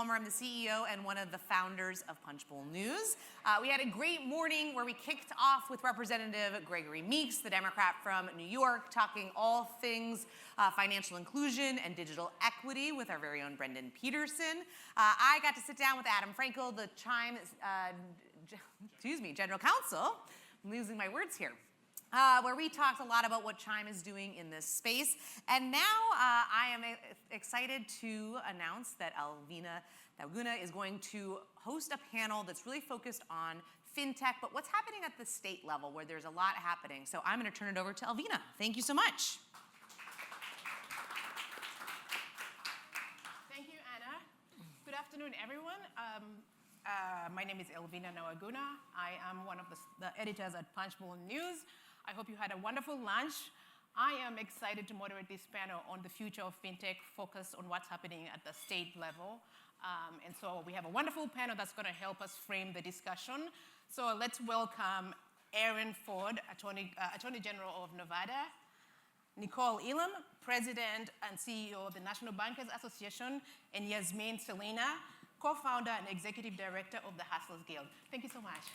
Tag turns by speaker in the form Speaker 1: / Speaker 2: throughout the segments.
Speaker 1: Palmer. I'm the CEO and one of the founders of Punchbowl News. We had a great morning where we kicked off with Representative Gregory Meeks, the Democrat from New York, talking all things financial inclusion and digital equity with our very own Brendan Peterson. I got to sit down with Adam Frankel, the Chime, General Counsel. I'm losing my words here. Where we talked a lot about what Chime is doing in this space. And now I am excited to announce that Alvina Laguna is going to host a panel that's really focused on fintech, but what's happening at the state level where there's a lot happening. So I'm going to turn it over to Alvina. Thank you so much.
Speaker 2: Thank you, Anna. Good afternoon, everyone. My name is Alvina Laguna. I am one of the editors at Punchbowl News. I hope you had a wonderful lunch. I am excited to moderate this panel on the future of fintech, focused on what's happening at the state level. And so we have a wonderful panel that's going to help us frame the discussion. So let's welcome Aaron Ford, Attorney General of Nevada, Nicole Elam, President and CEO of the National Bankers Association, and Yasmin Selena, co-founder and executive director of the Hustlers Guild. Thank you so much.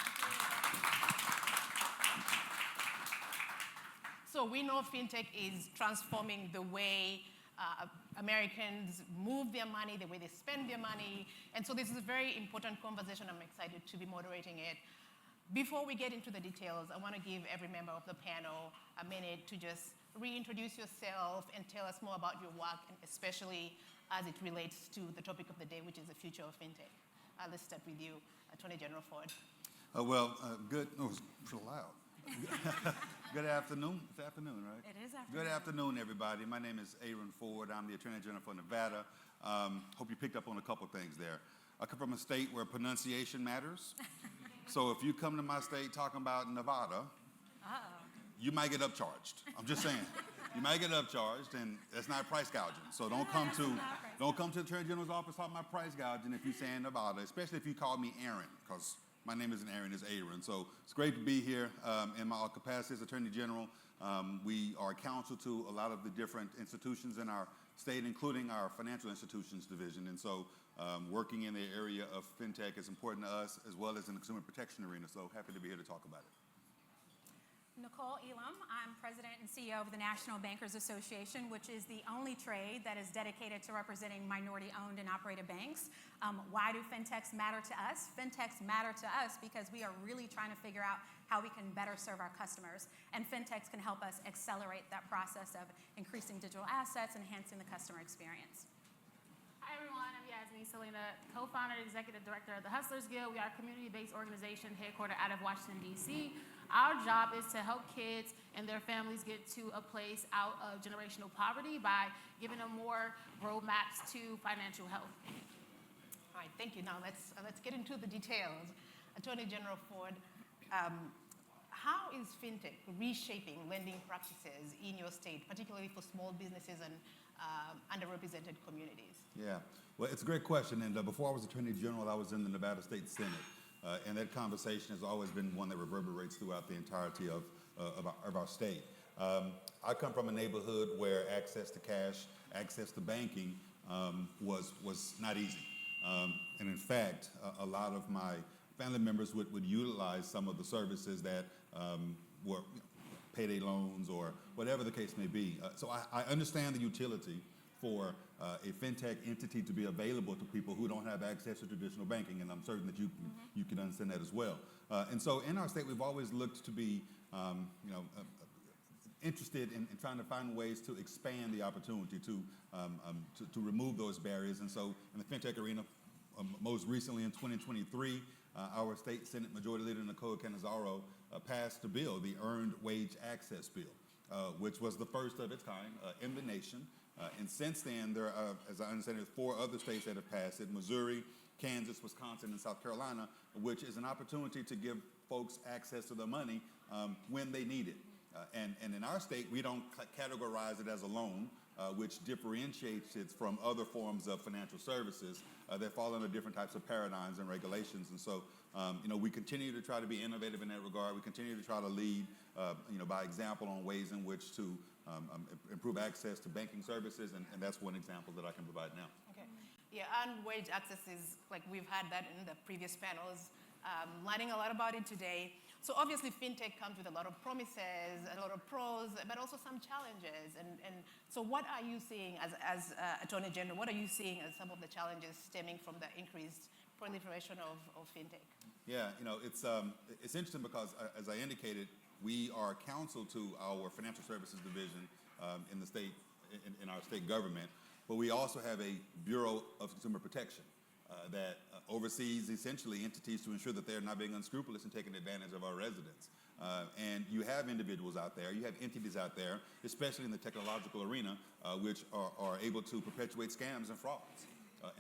Speaker 2: So we know fintech is transforming the way Americans move their money, the way they spend their money. And so this is a very important conversation. I'm excited to be moderating it. Before we get into the details, I want to give every member of the panel a minute to just reintroduce yourself and tell us more about your work, and especially as it relates to the topic of the day, which is the future of fintech. Let's start with you, Attorney General Ford.
Speaker 3: Good. Oh, it's pretty loud. Good afternoon. It's afternoon, right?
Speaker 1: It is afternoon.
Speaker 3: Good afternoon, everybody. My name is Aaron Ford. I'm the Attorney General for Nevada. Hope you picked up on a couple things there. I come from a state where pronunciation matters. So if you come to my state talking about Nevada, you might get upcharged. I'm just saying. You might get upcharged, and that's not price gouging. So don't come to the Attorney General's office talking about price gouging if you're saying Nevada, especially if you call me Aaron, because my name isn't Aaron, it's Aaron. So it's great to be here in my capacity as Attorney General. We are counsel to a lot of the different institutions in our state, including our financial institutions division. And so working in the area of fintech is important to us, as well as in the consumer protection arena. So happy to be here to talk about it.
Speaker 4: Nicole Elam. I'm President and CEO of the National Bankers Association, which is the only trade that is dedicated to representing minority-owned and operated banks. Why do fintechs matter to us? Fintechs matter to us because we are really trying to figure out how we can better serve our customers. And fintechs can help us accelerate that process of increasing digital assets, enhancing the customer experience.
Speaker 5: Hi everyone, I'm Yasmin Selena, co-founder and executive director of the Hustlers Guild. We are a community-based organization headquartered out of Washington, D.C. Our job is to help kids and their families get to a place out of generational poverty by giving them more roadmaps to financial health.
Speaker 2: All right, thank you. Now let's get into the details. Attorney General Ford, how is fintech reshaping lending practices in your state, particularly for small businesses and underrepresented communities?
Speaker 3: Yeah, well, it's a great question. And before I was Attorney General, I was in the Nevada State Senate. And that conversation has always been one that reverberates throughout the entirety of our state. I come from a neighborhood where access to cash, access to banking was not easy. And in fact, a lot of my family members would utilize some of the services that were payday loans or whatever the case may be. So I understand the utility for a fintech entity to be available to people who don't have access to traditional banking, and I'm certain that you can understand that as well. And so in our state, we've always looked to be interested in trying to find ways to expand the opportunity to remove those barriers. And so in the fintech arena, most recently in 2023, our state Senate Majority Leader Nicole Canizaro passed a bill, the Earned Wage Access Bill, which was the first of its kind in the nation. And since then, there are, as I understand it, 4 other states that have passed it: Missouri, Kansas, Wisconsin, and South Carolina, which is an opportunity to give folks access to the money when they need it. And in our state, we don't categorize it as a loan, which differentiates it from other forms of financial services that fall under different types of paradigms and regulations. And so, we continue to try to be innovative in that regard. We continue to try to lead, by example on ways in which to improve access to banking services, and that's one example that I can provide now.
Speaker 2: Okay. Yeah, and wage access is, like we've had that in the previous panels, learning a lot about it today. So obviously fintech comes with a lot of promises, a lot of pros, but also some challenges. And so what are you seeing as Attorney General, what are you seeing as some of the challenges stemming from the increased proliferation of fintech?
Speaker 3: Yeah, it's interesting because, as I indicated, we are counsel to our financial services division in the state, in our state government, but we also have a Bureau of Consumer Protection that oversees essentially entities to ensure that they're not being unscrupulous and taking advantage of our residents. And you have individuals out there, you have entities out there, especially in the technological arena, which are able to perpetuate scams and frauds.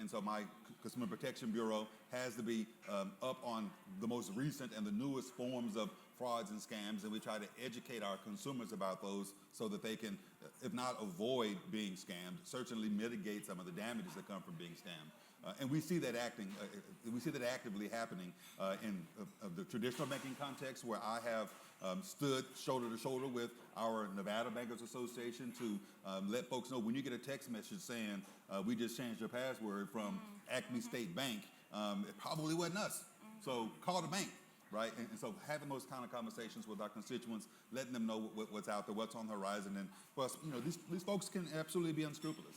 Speaker 3: And so my Consumer Protection Bureau has to be up on the most recent and the newest forms of frauds and scams, and we try to educate our consumers about those so that they can, if not avoid being scammed, certainly mitigate some of the damages that come from being scammed. And we see that actively happening in the traditional banking context, where I have stood shoulder to shoulder with our Nevada Bankers Association to let folks know, when you get a text message saying, we just changed your password from Acme State Bank, it probably wasn't us. So call the bank, right? And so having those kind of conversations with our constituents, letting them know what's out there, what's on the horizon. And plus, these folks can absolutely be unscrupulous,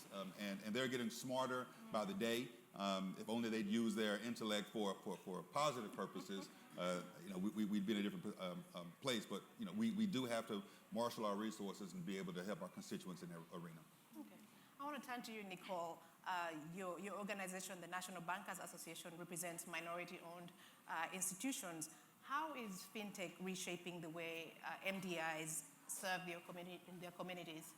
Speaker 3: and they're getting smarter by the day. If only they'd use their intellect for positive purposes, we'd be in a different place. But we do have to marshal our resources and be able to help our constituents in their arena.
Speaker 2: Okay. I want to turn to you, Nicole. Your organization, the National Bankers Association, represents minority-owned institutions. How is fintech reshaping the way MDIs serve their communities?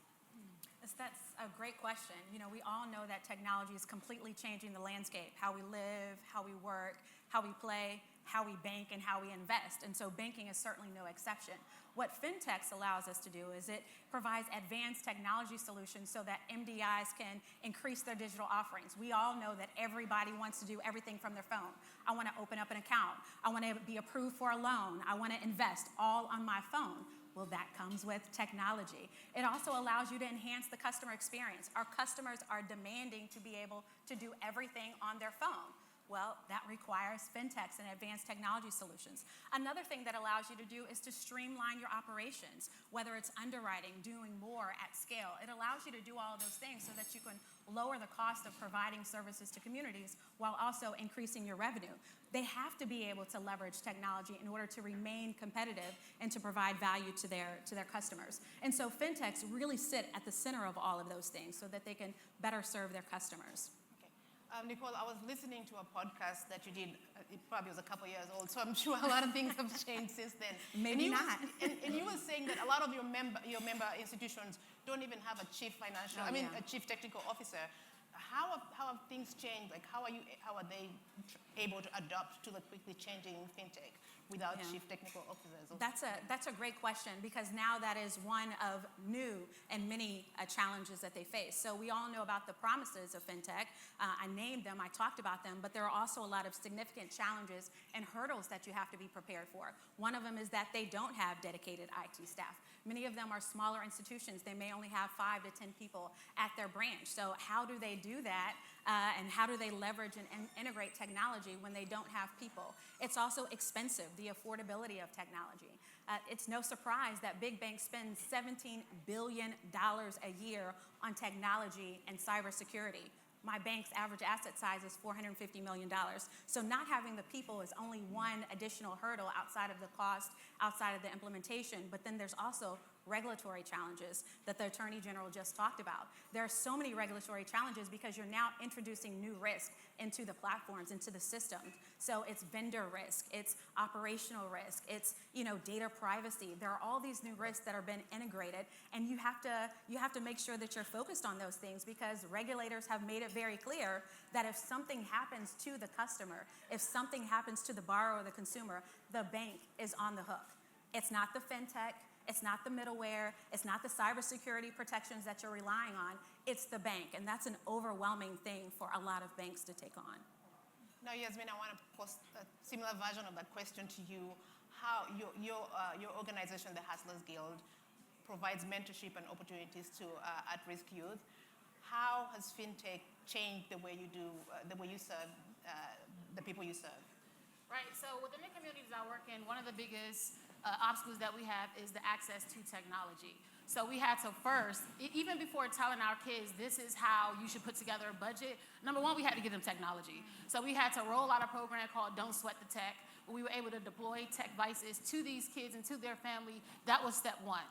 Speaker 4: That's a great question. We all know that technology is completely changing the landscape, how we live, how we work, how we play, how we bank, and how we invest. And so banking is certainly no exception. What fintechs allows us to do is it provides advanced technology solutions so that MDIs can increase their digital offerings. We all know that everybody wants to do everything from their phone. I want to open up an account. I want to be approved for a loan. I want to invest all on my phone. Well, that comes with technology. It also allows you to enhance the customer experience. Our customers are demanding to be able to do everything on their phone. Well, that requires fintechs and advanced technology solutions. Another thing that allows you to do is to streamline your operations, whether it's underwriting, doing more at scale. It allows you to do all of those things so that you can lower the cost of providing services to communities while also increasing your revenue. They have to be able to leverage technology in order to remain competitive and to provide value to their customers. And so fintechs really sit at the center of all of those things so that they can better serve their customers.
Speaker 2: Nicole, I was listening to a podcast that you did. It probably was a couple years old, so I'm sure a lot of things have changed since then.
Speaker 4: Maybe not.
Speaker 2: And you were saying that a lot of your member institutions don't even have a chief a chief technical officer. How have things changed? Like, how are they able to adapt to the quickly changing fintech without chief technical officers?
Speaker 4: That's a great question, because now that is one of new and many challenges that they face. So we all know about the promises of fintech. I named them, I talked about them, but there are also a lot of significant challenges and hurdles that you have to be prepared for. One of them is that they don't have dedicated IT staff. Many of them are smaller institutions. They may only have 5 to 10 people at their branch. So how do they do that? And how do they leverage and integrate technology when they don't have people? It's also expensive, the affordability of technology. It's no surprise that big banks spend $17 billion a year on technology and cybersecurity. My bank's average asset size is $450 million. So not having the people is only one additional hurdle outside of the cost, outside of the implementation. But then there's also regulatory challenges that the Attorney General just talked about. There are so many regulatory challenges because you're now introducing new risk into the platforms, into the system. So it's vendor risk, it's operational risk, it's data privacy. There are all these new risks that are being integrated, and you have to make sure that you're focused on those things, because regulators have made it very clear that if something happens to the customer, if something happens to the borrower or the consumer, the bank is on the hook. It's not the fintech. It's not the middleware. It's not the cybersecurity protections that you're relying on. It's the bank, and that's an overwhelming thing for a lot of banks to take on.
Speaker 2: Now, Yasmin, I want to pose a similar version of that question to you. How your organization, the Hustlers Guild, provides mentorship and opportunities to at-risk youth. how has fintech changed the way you do, the way you serve the people you serve?
Speaker 5: Right, so within the communities I work in, one of the biggest obstacles that we have is the access to technology. So we had to first, even before telling our kids this is how you should put together a budget, number one, we had to give them technology. So we had to roll out a program called Don't Sweat the Tech, where we were able to deploy tech devices to these kids and to their family. That was step one.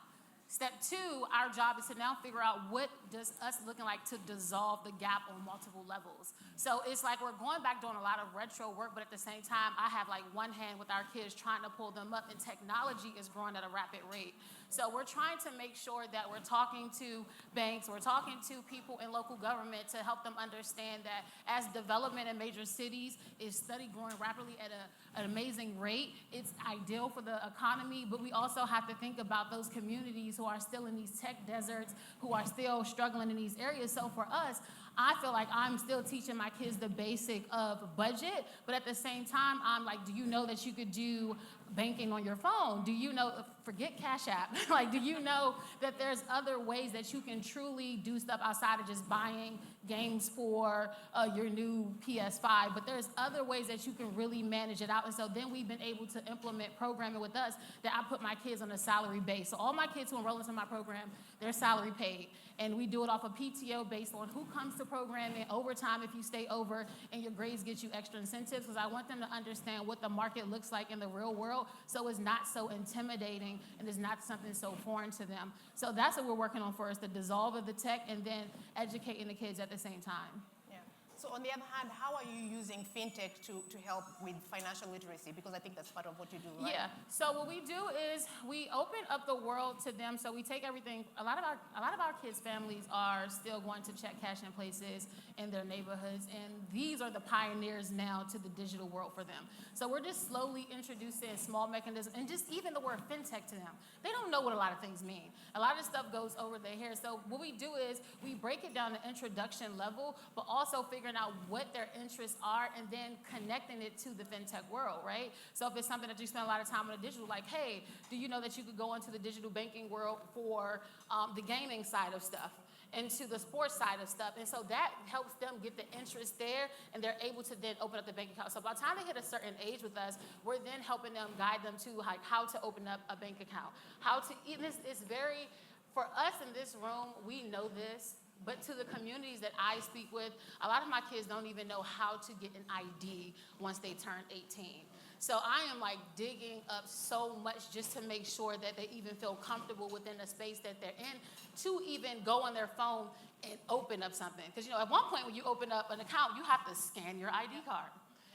Speaker 5: Step two, our job is to now figure out what does us looking like to dissolve the gap on multiple levels. So it's like we're going back doing a lot of retro work, but at the same time, I have like one hand with our kids trying to pull them up, and technology is growing at a rapid rate. So we're trying to make sure that we're talking to banks, we're talking to people in local government to help them understand that as development in major cities is steady growing rapidly at an amazing rate, it's ideal for the economy, but we also have to think about those communities who are still in these tech deserts, who are still struggling in these areas. So for us, I feel like I'm still teaching my kids the basic of budget, but at the same time, I'm like, do you know that you could do banking on your phone? Do you know, forget Cash App, like, do you know that there's other ways that you can truly do stuff outside of just buying games for your new PS5, but there's other ways that you can really manage it out. And so then we've been able to implement programming with us that I put my kids on a salary base. So all my kids who enroll into my program, they're salary paid. And we do it off of PTO based on who comes to programming, overtime if you stay over, and your grades get you extra incentives, because I want them to understand what the market looks like in the real world, so it's not so intimidating and it's not something so foreign to them. So that's what we're working on first, the dissolve of the tech, and then educating the kids at the same time.
Speaker 2: Yeah. So on the other hand, how are you using fintech to help with financial literacy? Because I think that's part of what you do, right?
Speaker 5: Yeah. So what we do is we open up the world to them. So we take everything. A lot of our kids' families are still going to check cash in places in their neighborhoods, and these are the pioneers now to the digital world for them. So we're just slowly introducing small mechanisms, and just even the word fintech to them. They don't know what a lot of things mean. A lot of stuff goes over their head. So what we do is we break it down to introduction level, but also figuring out what their interests are and then connecting it to the fintech world, right? So if it's something that you spend a lot of time on the digital, like, hey, do you know that you could go into the digital banking world for the gaming side of stuff, into the sports side of stuff? And so that helps them get the interest there, and they're able to then open up the bank account. So by the time they hit a certain age with us, we're then helping them, guide them to like how to open up a bank account, how to, it's very, for us in this room, we know this, but to the communities that I speak with, a lot of my kids don't even know how to get an ID once they turn 18. So I am like digging up so much just to make sure that they even feel comfortable within the space that they're in to even go on their phone and open up something. Because, you know, at one point when you open up an account, you have to scan your ID card.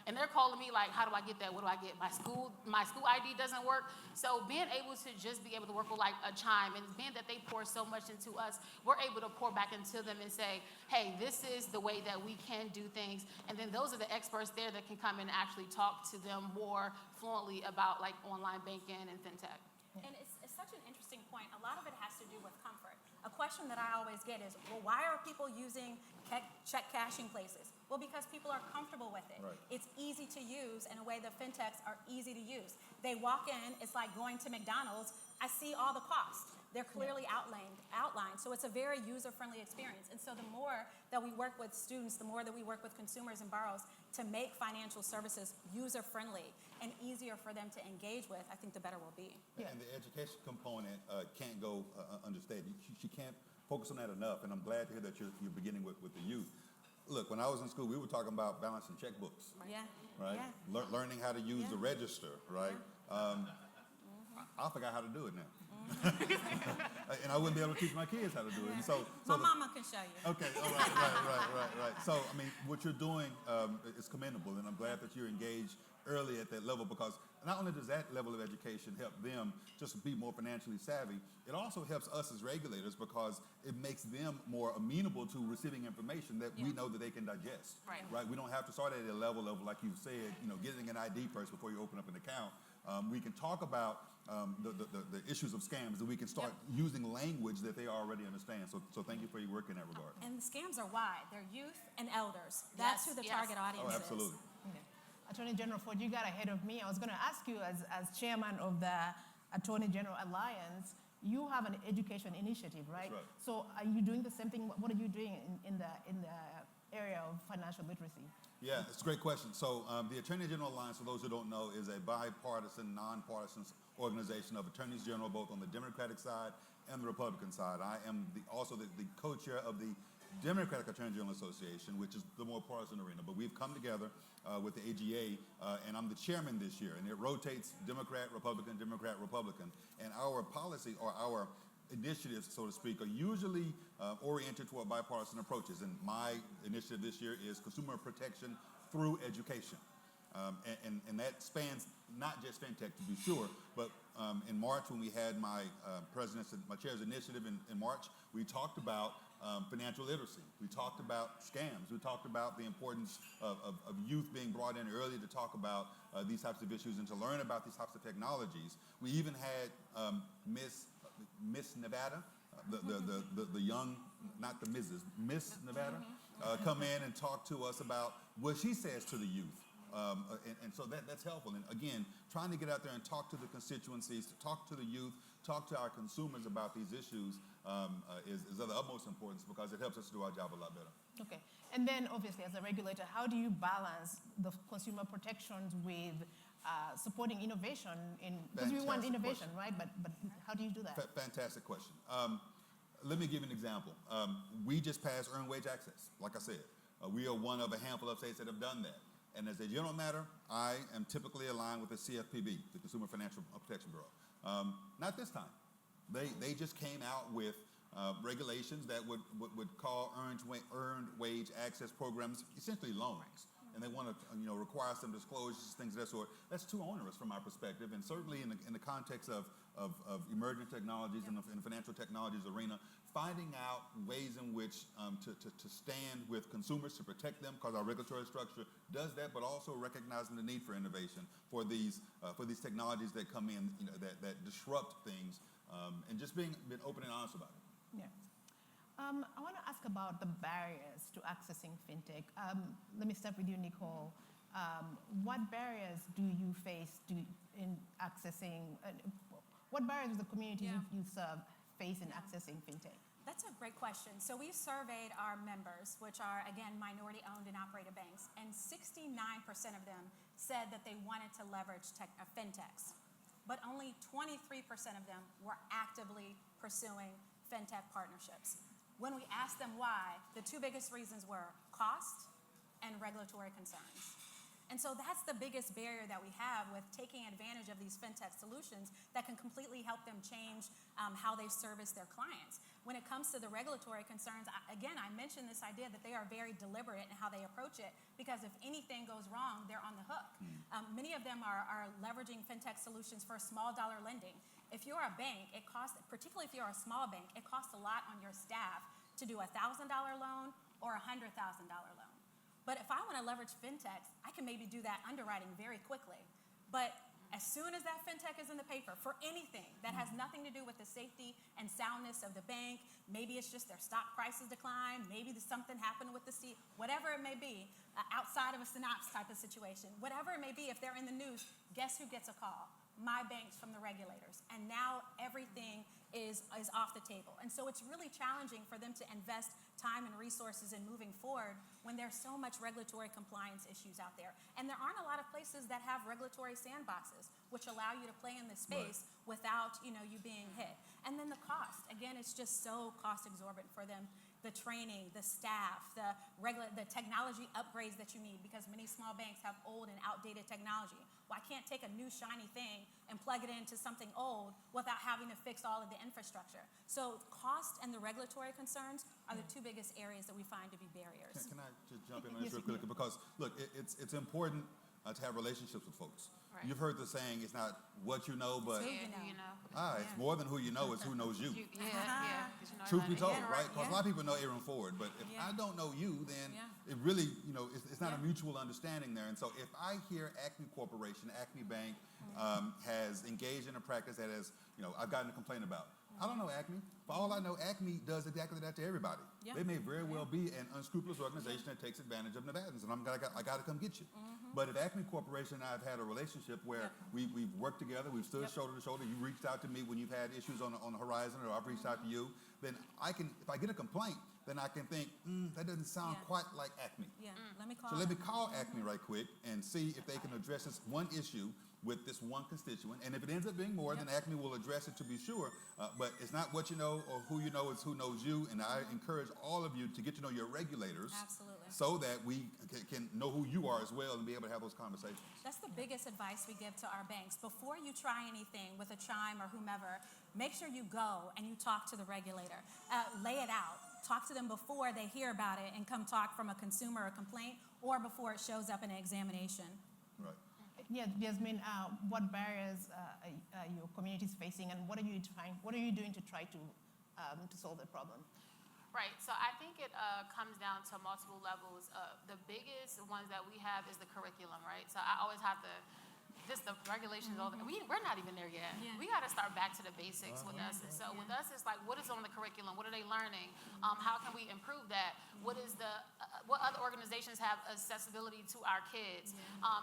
Speaker 5: And they're calling me like, how do I get that? What do I get? My school ID doesn't work. So being able to just be able to work with like a Chime, and being that they pour so much into us, we're able to pour back into them and say, hey, this is the way that we can do things. And then those are the experts there that can come and actually talk to them more fluently about like online banking and fintech.
Speaker 4: And it's such an interesting point. A lot of it has to do with comfort. A question that I always get is, well, why are people using check cashing places? Well, because people are comfortable with it.
Speaker 3: Right.
Speaker 4: It's easy to use in a way that fintechs are easy to use. They walk in, it's like going to McDonald's. I see all the costs. They're clearly outlined. So it's a very user-friendly experience. And so the more that we work with students, the more that we work with consumers and borrowers to make financial services user-friendly and easier for them to engage with, I think the better we'll be.
Speaker 3: Yeah. And the education component can't go understated. You can't focus on that enough, and I'm glad to hear that you're beginning with the youth. Look, when I was in school, we were talking about balancing checkbooks.
Speaker 4: Yeah.
Speaker 3: Right?
Speaker 4: Yeah.
Speaker 3: Learning how to use the register, right? I forgot how to do it now. And I wouldn't be able to teach my kids how to do it. And so
Speaker 4: My mama can show you.
Speaker 3: Okay, all right. So, I mean, what you're doing is commendable, and I'm glad that you're engaged early at that level, because not only does that level of education help them just be more financially savvy, it also helps us as regulators because it makes them more amenable to receiving information that we know that they can digest. Right? We don't have to start at a level of, like you said, getting an ID first before you open up an account. We can talk about the issues of scams, and we can start using language that they already understand. So thank you for your work in that regard.
Speaker 4: And the scams are wide. They're youth and elders. That's who the target audience is.
Speaker 3: Absolutely.
Speaker 2: Okay. Attorney General Ford, you got ahead of me. I was going to ask you, as chairman of the Attorney General Alliance, you have an education initiative, right?
Speaker 3: That's right.
Speaker 2: So are you doing the same thing? What are you doing in the area of financial literacy?
Speaker 3: Yeah, it's a great question. So the Attorney General Alliance, for those who don't know, is a bipartisan, nonpartisan organization of attorneys general, both on the Democratic side and the Republican side. I am also the co-chair of the Democratic Attorney General Association, which is the more partisan arena. But we've come together with the AGA, and I'm the chairman this year, and it rotates Democrat, Republican, Democrat, Republican. And our policy, or our initiatives, so to speak, are usually oriented toward bipartisan approaches. And my initiative this year is consumer protection through education. And that spans not just fintech, to be sure, but in March, when we had my chair's initiative in March, we talked about financial literacy. We talked about scams. We talked about the importance of youth being brought in early to talk about these types of issues and to learn about these types of technologies. We even had Miss Nevada, the young, not the Mrs., Miss Nevada, come in and talk to us about what she says to the youth. And so that's helpful. And again, trying to get out there and talk to the constituencies, to talk to the youth, talk to our consumers about these issues is of the utmost importance, because it helps us do our job a lot better.
Speaker 2: Okay. And then obviously as a regulator, how do you balance the consumer protections with supporting innovation because we want innovation,
Speaker 3: question.
Speaker 2: right? But how do you do that?
Speaker 3: Fantastic question. Let me give you an example. We just passed earned wage access. Like I said, we are one of a handful of states that have done that. And as a general matter, I am typically aligned with the CFPB, the Consumer Financial Protection Bureau. Not this time. They just came out with regulations that would call earned wage access programs essentially loans. And they want to require some disclosures, things of that sort. That's too onerous from our perspective. And certainly in the context of emerging technologies and in the financial technologies arena, finding out ways in which to stand with consumers, to protect them, because our regulatory structure does that, but also recognizing the need for innovation for these technologies that come in, that disrupt things, and just being open and honest about it.
Speaker 2: Yeah. I want to ask about the barriers to accessing fintech. Let me start with you, Nicole. What barriers do you face in accessing? What barriers do the communities you serve face in accessing fintech?
Speaker 4: That's a great question. So we surveyed our members, which are, again, minority-owned and operated banks, and 69% of them said that they wanted to leverage fintechs. But only 23% of them were actively pursuing fintech partnerships. When we asked them why, the two biggest reasons were cost and regulatory concerns. And so that's the biggest barrier that we have with taking advantage of these fintech solutions that can completely help them change how they service their clients. When it comes to the regulatory concerns, again, I mentioned this idea that they are very deliberate in how they approach it, because if anything goes wrong, they're on the hook. Many of them are leveraging fintech solutions for small dollar lending. If you're a bank, it costs, particularly if you're a small bank, it costs a lot on your staff to do a $1,000 loan or a $100,000 loan. But if I want to leverage fintechs, I can maybe do that underwriting very quickly. But as soon as that fintech is in the paper for anything that has nothing to do with the safety and soundness of the bank, maybe it's just their stock prices decline, maybe something happened with the seat, whatever it may be, outside of a synopsis type of situation, whatever it may be, if they're in the news, guess who gets a call? My banks from the regulators. And now everything is off the table. And so it's really challenging for them to invest time and resources in moving forward when there's so much regulatory compliance issues out there. And there aren't a lot of places that have regulatory sandboxes, which allow you to play in the space without you being hit. And then the cost. Again, it's just so cost exorbitant for them. The training, the staff, the technology upgrades that you need, because many small banks have old and outdated technology. Well, I can't take a new shiny thing and plug it into something old without having to fix all of the infrastructure. So cost and the regulatory concerns are the two biggest areas that we find to be barriers.
Speaker 3: Can I just jump in on this real quickly? Because look, it's important to have relationships with folks.
Speaker 5: Right.
Speaker 3: You've heard the saying, it's not what you know, but
Speaker 5: Who you know.
Speaker 3: It's more than who you know, it's who knows you.
Speaker 5: Yeah. 'Cause you know
Speaker 3: Truth be
Speaker 5: everybody.
Speaker 3: told, right? Because a lot of people know Aaron Ford, but if I don't know you, then it really, it's not a mutual understanding there. And so if I hear Acme Corporation, Acme Bank has engaged in a practice that has, I've gotten a complaint about. I don't know Acme. For all I know, Acme does exactly that to everybody.
Speaker 4: Yeah.
Speaker 3: They may very well be an unscrupulous organization that takes advantage of Nevadans, and I got to come get you. But if Acme Corporation and I have had a relationship where we've worked together, we've stood shoulder to shoulder, you reached out to me when you've had issues on the horizon, or I've reached out to you, then I can, if I get a complaint, then I can think, that doesn't sound quite like Acme.
Speaker 4: Yeah, let me call.
Speaker 3: So let me call Acme right quick and see if they can address this one issue with this one constituent. And if it ends up being more, then Acme will address it to be sure. But it's not what you know or who you know, it's who knows you. And I encourage all of you to get to know your regulators.
Speaker 4: Absolutely.
Speaker 3: So that we can know who you are as well and be able to have those conversations.
Speaker 4: That's the biggest advice we give to our banks. Before you try anything with a Chime or whomever, make sure you go and you talk to the regulator. Lay it out. Talk to them before they hear about it and come talk from a consumer or complaint, or before it shows up in an examination.
Speaker 3: Right.
Speaker 2: Yeah, Jasmine, what barriers your community is facing, and what are you doing to try to solve the problem?
Speaker 5: Right, so I think it comes down to multiple levels. The biggest ones that we have is the curriculum, right? So I always have to, just the regulations, all we're not even there yet.
Speaker 4: Yeah.
Speaker 5: We got to start back to the basics with us. And so with us, it's like, what is on the curriculum? What are they learning? How can we improve that? What is what other organizations have accessibility to our kids?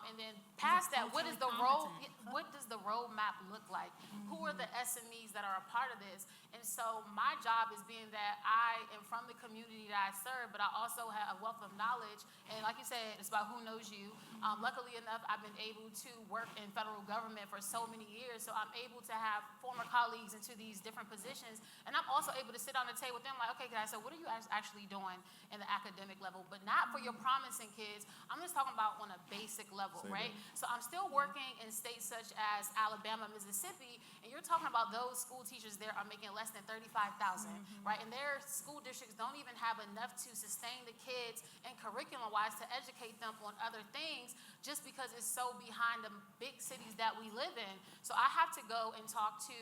Speaker 5: And then past that, what does the roadmap look like? Who are the SMEs that are a part of this? And so my job is being that I am from the community that I serve, but I also have a wealth of knowledge. And like you said, it's about who knows you. Luckily enough, I've been able to work in federal government for so many years, so I'm able to have former colleagues into these different positions, and I'm also able to sit on the table with them like, okay guys, so what are you actually doing in the academic level? But not for your promising kids. I'm just talking about on a basic level, right? So I'm still working in states such as Alabama, Mississippi, and you're talking about those school teachers there are making less than $35,000, right? And their school districts don't even have enough to sustain the kids and curriculum-wise to educate them on other things, just because it's so behind the big cities that we live in. So I have to go and talk to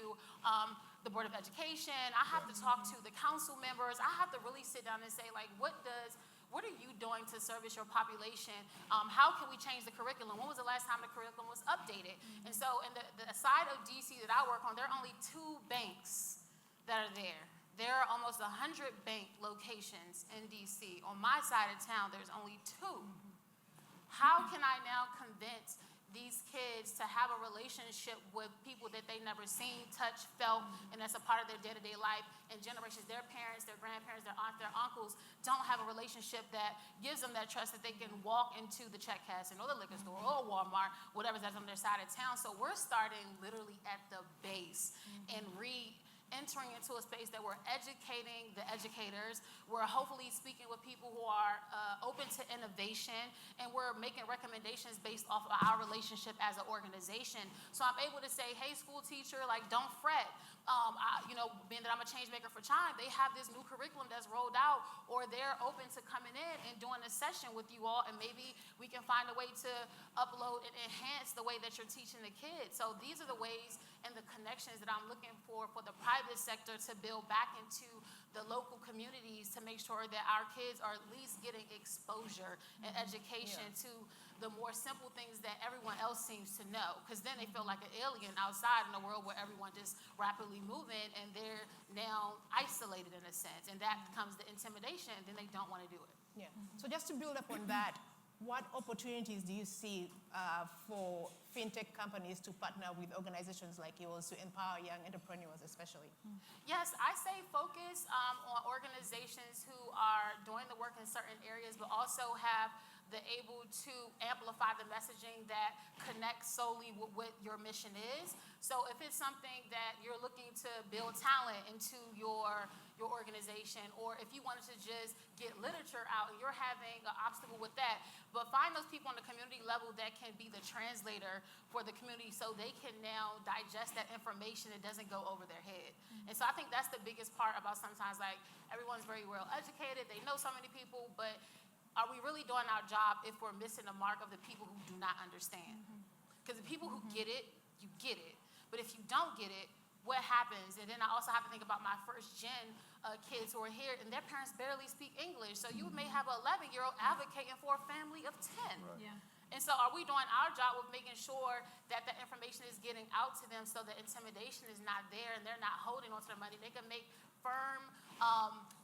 Speaker 5: the Board of Education. I have to talk to the council members. I have to really sit down and say, like, what are you doing to service your population? How can we change the curriculum? When was the last time the curriculum was updated? And so in the side of DC that I work on, there are only 2 banks that are there. There are almost 100 bank locations in DC. On my side of town, there's only 2. How can I now convince these kids to have a relationship with people that they never seen, touched, felt, and that's a part of their day-to-day life, and generations, their parents, their grandparents, their aunts, their uncles don't have a relationship that gives them that trust that they can walk into the check casting or the liquor store or Walmart, whatever that's on their side of town. So we're starting literally at the base and entering into a space that we're educating the educators. We're hopefully speaking with people who are open to innovation, and we're making recommendations based off of our relationship as an organization. So I'm able to say, hey, school teacher, like, don't fret. Being that I'm a change maker for Chime, they have this new curriculum that's rolled out, or they're open to coming in and doing a session with you all, and maybe we can find a way to upload and enhance the way that you're teaching the kids. So these are the ways and the connections that I'm looking for the private sector to build back into the local communities, to make sure that our kids are at least getting exposure and education to the more simple things that everyone else seems to know, because then they feel like an alien outside in a world where everyone just rapidly moving, and they're now isolated in a sense, and that becomes the intimidation, and then they don't want to do it.
Speaker 2: Yeah. So just to build upon that, what opportunities do you see for fintech companies to partner with organizations like yours to empower young entrepreneurs especially?
Speaker 5: Yes, I say focus on organizations who are doing the work in certain areas, but also have able to amplify the messaging that connects solely with what your mission is. So if it's something that you're looking to build talent into your organization, or if you wanted to just get literature out and you're having an obstacle with that, but find those people on the community level that can be the translator for the community, so they can now digest that information. It doesn't go over their head. And so I think that's the biggest part about sometimes, like, everyone's very well educated, they know so many people, but are we really doing our job if we're missing the mark of the people who do not understand? Because the people who get it, you get it. But if you don't get it, what happens? And then I also have to think about my first gen kids who are here, and their parents barely speak English. So you may have an 11-year-old advocating for a family of 10.
Speaker 3: Right.
Speaker 4: Yeah.
Speaker 5: And so are we doing our job with making sure that the information is getting out to them so the intimidation is not there and they're not holding on to their money? They can make firm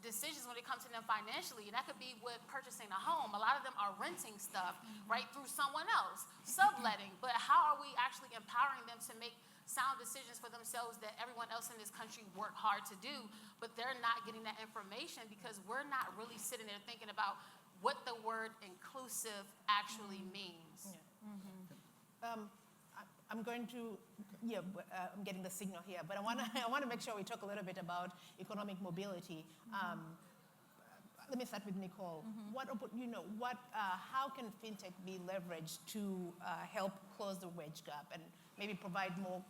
Speaker 5: decisions when it comes to them financially. And that could be with purchasing a home. A lot of them are renting stuff, right, through someone else, subletting. But how are we actually empowering them to make sound decisions for themselves that everyone else in this country work hard to do, but they're not getting that information because we're not really sitting there thinking about what the word inclusive actually means.
Speaker 2: I'm going to, I'm getting the signal here, but I want to make sure we talk a little bit about economic mobility. Let me start with Nicole. How can fintech be leveraged to help close the wage gap and maybe provide more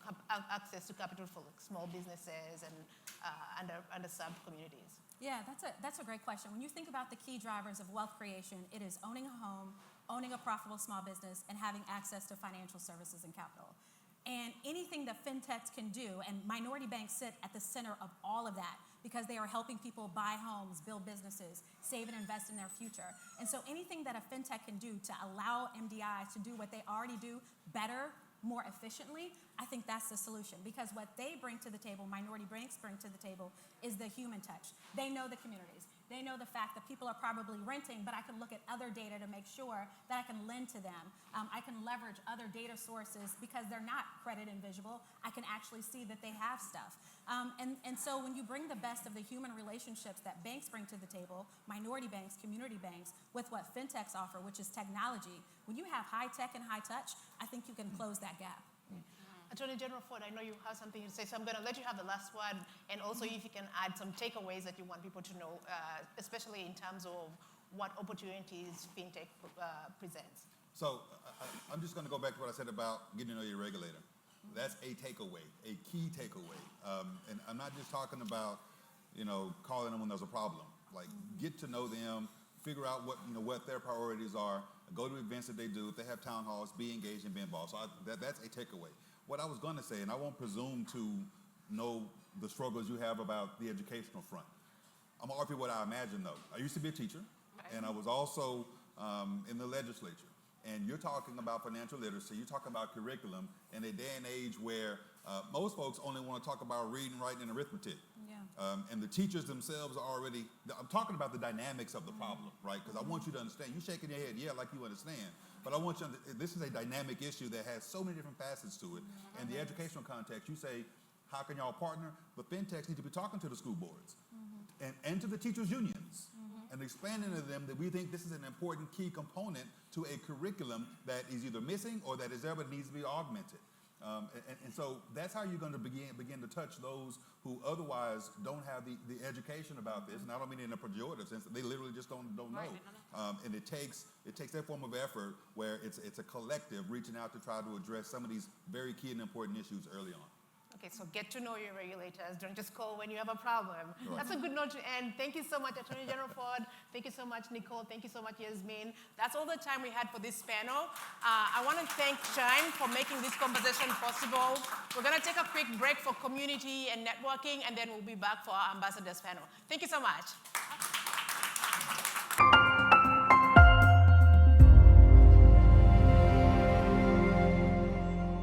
Speaker 2: access to capital for small businesses and underserved communities?
Speaker 4: Yeah, that's a great question. When you think about the key drivers of wealth creation, it is owning a home, owning a profitable small business, and having access to financial services and capital. And anything that fintechs can do, and minority banks sit at the center of all of that because they are helping people buy homes, build businesses, save and invest in their future. And so anything that a fintech can do to allow MDI to do what they already do better, more efficiently, I think that's the solution, because what they bring to the table, minority banks bring to the table, is the human touch. They know the communities. They know the fact that people are probably renting, but I can look at other data to make sure that I can lend to them. I can leverage other data sources because they're not credit invisible. I can actually see that they have stuff. And so when you bring the best of the human relationships that banks bring to the table, minority banks, community banks, with what fintechs offer, which is technology, when you have high tech and high touch, I think you can close that gap.
Speaker 2: Attorney General Ford, I know you have something to say, so I'm going to let you have the last word, and also if you can add some takeaways that you want people to know, especially in terms of what opportunities fintech presents.
Speaker 3: So I'm just going to go back to what I said about getting to know your regulator. That's a takeaway, a key takeaway. And I'm not just talking about, calling them when there's a problem. Like, get to know them, figure out what their priorities are, go to events that they do. If they have town halls, be engaged and be involved. So that's a takeaway. What I was going to say, and I won't presume to know the struggles you have about the educational front. I'm going to offer you what I imagine, though. I used to be a teacher, and I was also in the legislature. And you're talking about financial literacy. You're talking about curriculum in a day and age where most folks only want to talk about reading, writing, and arithmetic. Yeah. And the teachers themselves are already, I'm talking about the dynamics of the problem, right? Because I want you to understand. You're shaking your head, yeah, like you understand. But I want you to, this is a dynamic issue that has so many different facets to it. In the educational context, you say, how can y'all partner? But fintechs need to be talking to the school boards and to the teachers' unions and explaining to them that we think this is an important key component to a curriculum that is either missing or that is there but needs to be augmented. And so that's how you're going to begin to touch those who otherwise don't have the education about this. And I don't mean in a pejorative sense; they literally just don't know. And it takes that form of effort where it's a collective reaching out to try to address some of these very key and important issues early on.
Speaker 2: Okay, so get to know your regulators. Don't just call when you have a problem. Right. That's a good note to end. Thank you so much, Attorney General Ford. Thank you so much, Nicole. Thank you so much, Yasmin. That's all the time we had for this panel. I want to thank Chime for making this conversation possible. We're going to take a quick break for community and networking, and then we'll be back for our ambassadors panel. Thank you so much.